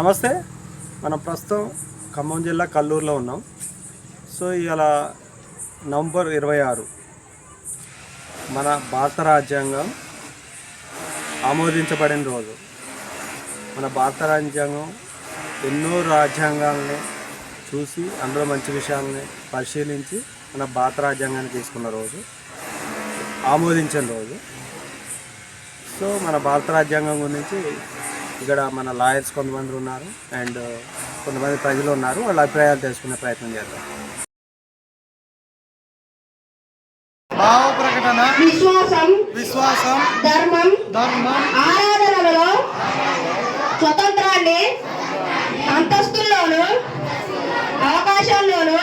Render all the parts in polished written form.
నమస్తే. మనం ప్రస్తుతం ఖమ్మం జిల్లా కల్లూరులో ఉన్నాం. సో ఇవాళ నవంబర్ 26 మన భారత రాజ్యాంగం ఆమోదించబడిన రోజు. మన భారత రాజ్యాంగం ఎన్నో రాజ్యాంగాలని చూసి అందులో మంచి విషయాలని పరిశీలించి మన భారత రాజ్యాంగాన్ని తీసుకున్న రోజు, ఆమోదించిన రోజు. సో మన భారత రాజ్యాంగం గురించి ఇక్కడ మన లాయర్స్ కొంతమంది ఉన్నారు అండ్ కొంతమంది ప్రజలు ఉన్నారు. వాళ్ళ అభిప్రాయాలు తెలుసుకునే ప్రయత్నం చేద్దాం. భావ ప్రకటన, విశ్వాసం, ధర్మం, ఆరాధనలలో స్వతంత్రాన్ని, అంతస్తుల్లోనూ అవకాశాల్లోనూ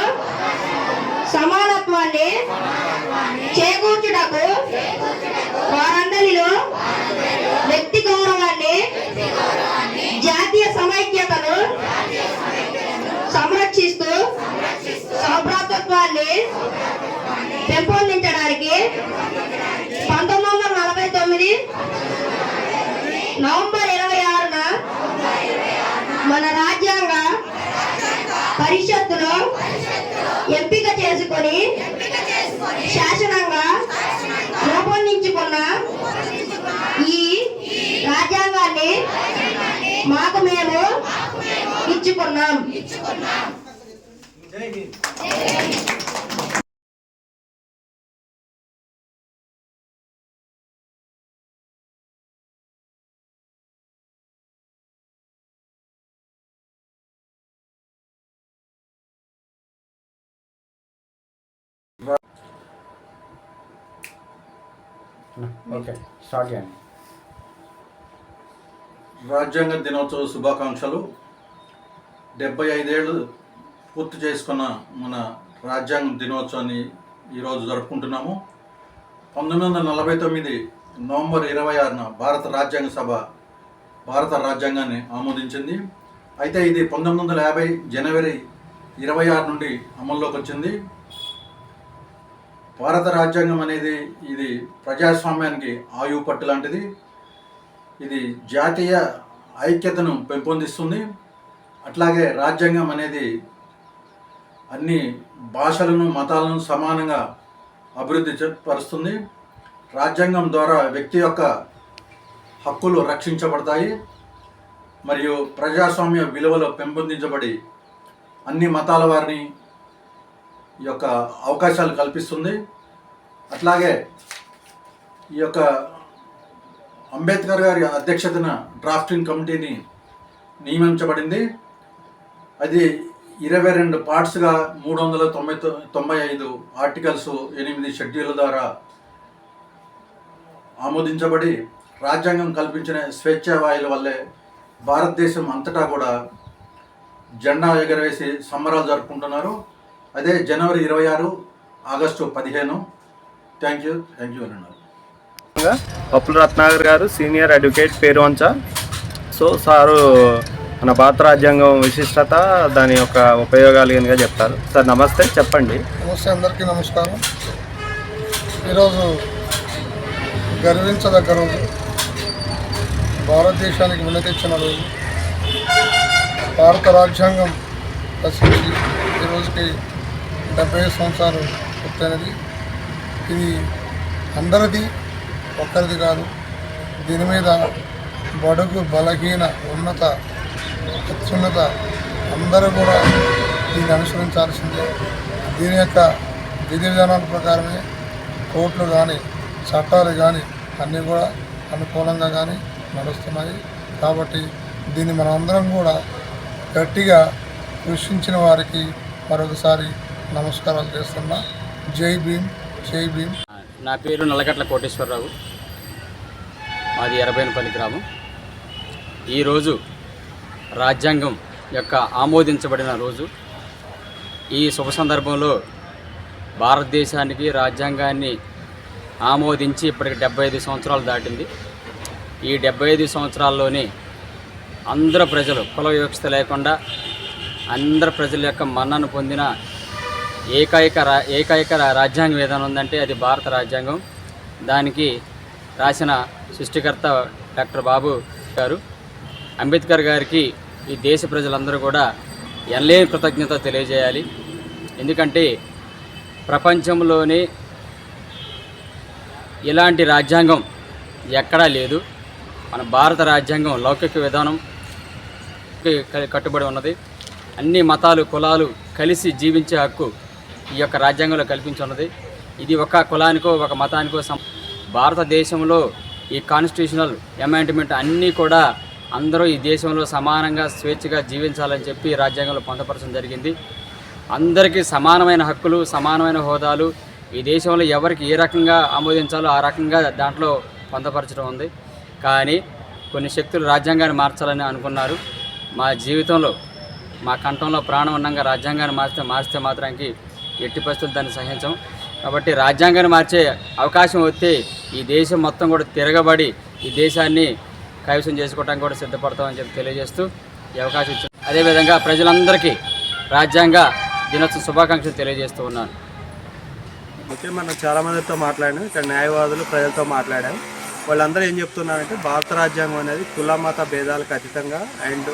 సమానత్వాన్ని చేకూర్చుటకు వారందరిలో వ్యక్తి గౌరవాన్ని, జాతీయ సమైక్యతను సంరక్షిస్తూ సౌభ్రాతృత్వాన్ని పెంపొందించడానికి 1949 నవంబర్ 26న మన రాజ్యాంగ పరిషత్తులో ఎంపిక చేసుకొని శాసనంగా రూపొందించుకున్న ఈ రాజ్యాంగాన్ని మాకు మేము ఇచ్చుకున్నాం. ఓకే, స్టార్ట్ చేయండి. రాజ్యాంగ దినోత్సవ శుభాకాంక్షలు. 75 ఏళ్ళు పూర్తి చేసుకున్న మన రాజ్యాంగ దినోత్సవాన్ని ఈరోజు జరుపుకుంటున్నాము. 1949 నవంబర్ 26న భారత రాజ్యాంగ సభ భారత రాజ్యాంగాన్ని ఆమోదించింది. అయితే ఇది 1950 జనవరి 26 నుండి అమల్లోకి వచ్చింది. భారత రాజ్యాంగం అనేది ఇది ప్రజాస్వామ్యానికి ఆయువు పట్టు లాంటిది. ఇది జాతీయ ఐక్యతను పెంపొందిస్తుంది. అట్లాగే రాజ్యాంగం అనేది అన్ని భాషలను, మతాలను సమానంగా అభివృద్ధి పరుస్తుంది. రాజ్యాంగం ద్వారా వ్యక్తి యొక్క హక్కులు రక్షించబడతాయి మరియు ప్రజాస్వామ్య విలువలు పెంపొందించబడి అన్ని మతాల వారిని ఈ యొక్క అవకాశాలు కల్పిస్తుంది. అట్లాగే ఈ యొక్క అంబేద్కర్ గారి అధ్యక్షతన డ్రాఫ్టింగ్ కమిటీని నియమించబడింది. అది 22 పార్ట్స్గా 395 ఆర్టికల్స్, 8 షెడ్యూల్ ద్వారా ఆమోదించబడి రాజ్యాంగం కల్పించిన స్వేచ్ఛా వాయుల వల్లే భారతదేశం అంతటా కూడా జెండా ఎగరవేసి సంబరాలు జరుపుకుంటున్నారు. అదే జనవరి 26, ఆగస్టు 15. థ్యాంక్ యూ అని అన్నారు. పప్పుల రత్నాకర్ గారు senior advocate, Peruvancha. So sir మన భారత రాజ్యాంగం విశిష్టత, దాని యొక్క ఉపయోగాలు కనుక చెప్తారు. సార్ నమస్తే, చెప్పండి. నమస్తే, అందరికీ నమస్కారం. ఈరోజు గర్వించదగ్గ రోజు, భారతదేశానికి వినతిచ్చిన రోజు. భారత రాజ్యాంగం రచించి ఈరోజుకి 75 సంవత్సరాలు పూర్తయినది. ఇది అందరిది, ఒక్కరిది కాదు. దీని మీద బడుగు, బలహీన, ఉన్నత, అత్యున్నత అందరూ కూడా దీన్ని అనుసరించాల్సిందే. దీని యొక్క విధి విధానాల ప్రకారమే కోర్టులు కానీ, చట్టాలు కానీ అన్నీ కూడా అనుకూలంగా కానీ నడుస్తున్నాయి. కాబట్టి దీన్ని మనం అందరం కూడా గట్టిగా కృషించిన వారికి మరొకసారి నమస్కారాలు చేస్తున్నా. జై భీమ్, జై భీమ్. నా పేరు నల్లగట్ల కోటేశ్వరరావు, మాది ఎర్రబైనపల్లి గ్రామం. ఈరోజు రాజ్యాంగం యొక్క ఆమోదించబడిన రోజు. ఈ శుభ సందర్భంలో భారతదేశానికి రాజ్యాంగాన్ని ఆమోదించి ఇప్పటికి 75 సంవత్సరాలు దాటింది. ఈ 75 సంవత్సరాల్లోనే అందరు ప్రజలు, కుల వివక్షత లేకుండా అందరు ప్రజల యొక్క మన్నను పొందిన ఏకైక రాజ్యాంగం ఏదైనా ఉందంటే అది భారత రాజ్యాంగం. దానికి రాసిన సృష్టికర్త డాక్టర్ బాబు గారు. అంబేద్కర్ గారికి ఈ దేశ ప్రజలందరూ కూడా ఎనలేని కృతజ్ఞత తెలియజేయాలి. ఎందుకంటే ప్రపంచంలోనే ఇలాంటి రాజ్యాంగం ఎక్కడా లేదు. మన భారత రాజ్యాంగం లౌకిక విధానం కట్టుబడి ఉన్నది. అన్ని మతాలు కులాలు కలిసి జీవించే హక్కు ఈ యొక్క రాజ్యాంగంలో కల్పించి ఉన్నది. ఇది ఒక కులానికో ఒక మతానికో భారతదేశంలో ఈ కాన్స్టిట్యూషనల్ అమెండ్మెంట్ అన్నీ కూడా అందరూ ఈ దేశంలో సమానంగా స్వేచ్ఛగా జీవించాలని చెప్పి రాజ్యాంగంలో పొందపరచడం జరిగింది. అందరికీ సమానమైన హక్కులు సమానమైన హోదాలు ఈ దేశంలో ఎవరికి ఏ రకంగా ఆమోదించాలో ఆ రకంగా దాంట్లో పొందపరచడం ఉంది. కానీ కొన్ని శక్తులు రాజ్యాంగాన్ని మార్చాలని అనుకున్నారు. మా జీవితంలో మా కంఠంలో ప్రాణం ఉన్నంగా రాజ్యాంగాన్ని మార్చితే మాత్రానికి ఎట్టి పరిస్థితులు దాన్ని సహించం. కాబట్టి రాజ్యాంగాన్ని మార్చే అవకాశం వస్తే ఈ దేశం మొత్తం కూడా తిరగబడి ఈ దేశాన్ని కైవసం చేసుకోవడానికి కూడా సిద్ధపడతామని చెప్పి తెలియజేస్తూ ఈ అవకాశం ఇచ్చారు. అదేవిధంగా ప్రజలందరికీ రాజ్యాంగ దినోత్సవ శుభాకాంక్షలు తెలియజేస్తూ ఉన్నాను. ఓకే, మనం చాలామందితో మాట్లాడాం, ఇక్కడ న్యాయవాదులు ప్రజలతో మాట్లాడాం. వాళ్ళందరూ ఏం చెప్తున్నారంటే భారత రాజ్యాంగం అనేది కుల మత భేదాలకు అతీతంగా అండ్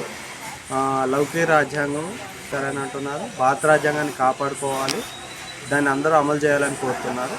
లౌకిక రాజ్యాంగం సరే అని అంటున్నారు. భారత రాజ్యాంగాన్ని కాపాడుకోవాలి, దాన్ని అందరూ అమలు చేయాలని కోరుతున్నారు.